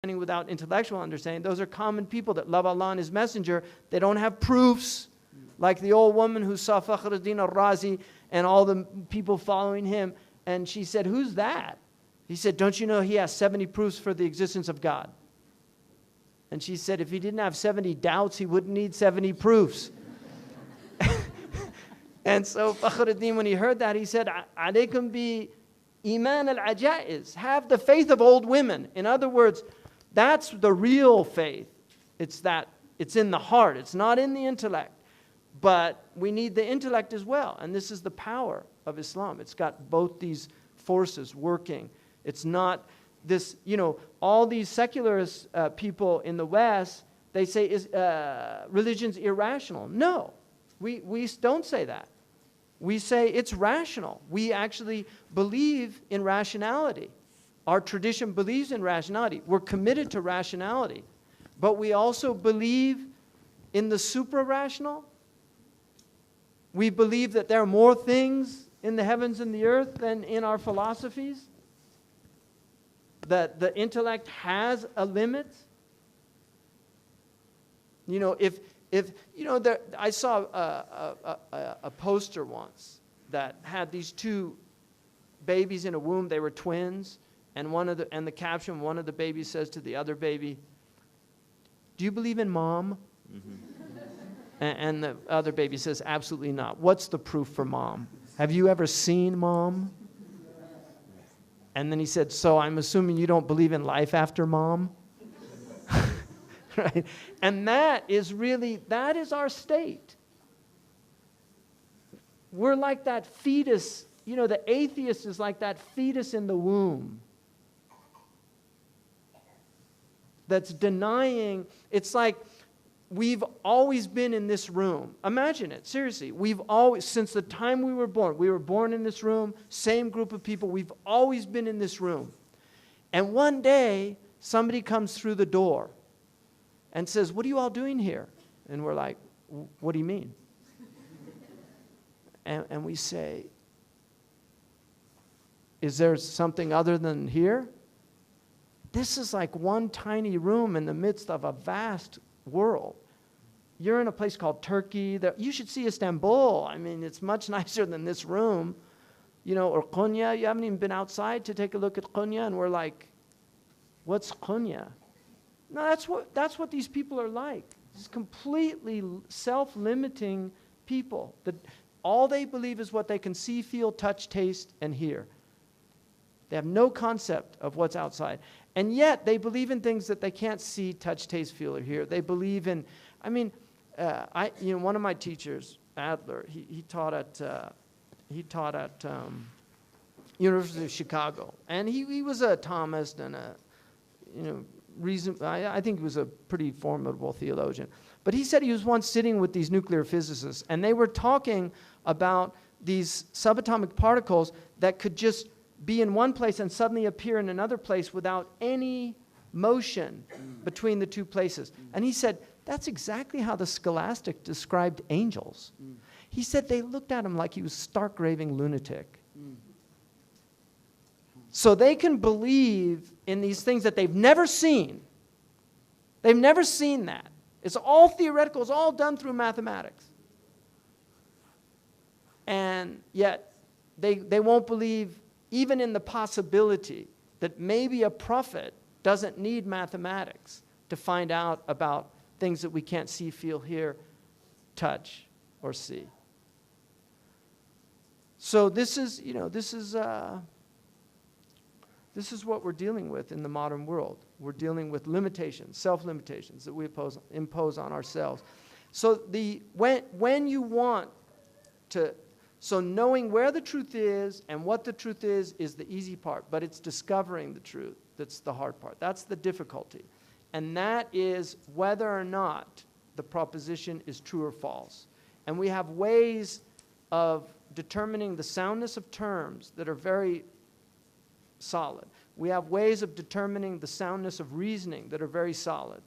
without intellectual understanding. Those are common people that love Allah and His Messenger. They don't have proofs, like the old woman who saw Fakhruddin al-Razi and all the people following him, and she said, "Who's that?" He said, "Don't you know he has 70 proofs for the existence of God?" And she said, "If he didn't have 70 doubts, he wouldn't need 70 proofs." And so Fakhruddin, when he heard that, he said, "Alaykum bi iman al-ajaiz." Have the faith of old women. In other words, that's the real faith. It's in the heart. It's not in the intellect. But we need the intellect as well. And this is the power of Islam. It's got both these forces working. It's not this, all these secularist people in the West, they say religion's irrational. No, we don't say that. We say it's rational. We actually believe in rationality. Our tradition believes in rationality. We're committed to rationality. But we also believe in the supra-rational. We believe that there are more things in the heavens and the earth than in our philosophies. That the intellect has a limit. I saw a poster once that had these two babies in a womb. They were twins, and the caption, one of the babies says to the other baby, "Do you believe in mom?" Mm-hmm. And the other baby says, "Absolutely not." "What's the proof for mom? Have you ever seen mom?" And then he said, "So I'm assuming you don't believe in life after mom?" Right? And that is our state. We're like that fetus. The atheist is like that fetus in the womb that's denying. It's like we've always been in this room. Imagine it, seriously. We've always, since the time we were born in this room, same group of people, we've always been in this room. And one day, somebody comes through the door and says, "What are you all doing here?" And we're like, "What do you mean?" And we say, "Is there something other than here?" This is like one tiny room in the midst of a vast world. You're in a place called Turkey. You should see Istanbul. I mean, it's much nicer than this room. Or Konya. You haven't even been outside to take a look at Konya. And we're like, "What's Konya?" No, that's what these people are like. It's completely self-limiting people. That all they believe is what they can see, feel, touch, taste, and hear. They have no concept of what's outside. And yet, they believe in things that they can't see, touch, taste, feel, or hear. They believe in, one of my teachers, Adler, he taught at University of Chicago. And he was a Thomist and I think he was a pretty formidable theologian. But he said he was once sitting with these nuclear physicists, and they were talking about these subatomic particles that could just be in one place and suddenly appear in another place without any motion between the two places. And he said, that's exactly how the Scholastic described angels. He said they looked at him like he was stark raving lunatic. So they can believe in these things that they've never seen. They've never seen that. It's all theoretical. It's all done through mathematics. And yet they won't believe even in the possibility that maybe a prophet doesn't need mathematics to find out about things that we can't see, feel, hear, touch, or see. So this is what we're dealing with in the modern world. We're dealing with limitations, self-limitations that we impose on ourselves. So when you want to, so knowing where the truth is and what the truth is the easy part, but it's discovering the truth that's the hard part. That's the difficulty. And that is whether or not the proposition is true or false. And we have ways of determining the soundness of terms that are very solid. We have ways of determining the soundness of reasoning that are very solid.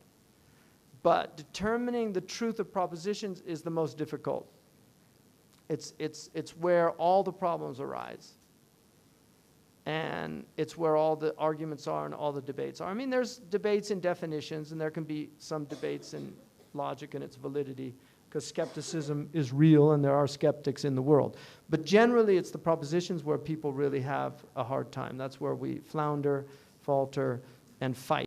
But determining the truth of propositions is the most difficult. It's where all the problems arise. And it's where all the arguments are and all the debates are. I mean, there's debates in definitions, and there can be some debates in logic and its validity, because skepticism is real and there are skeptics in the world. But generally, it's the propositions where people really have a hard time. That's where we flounder, falter, and fight.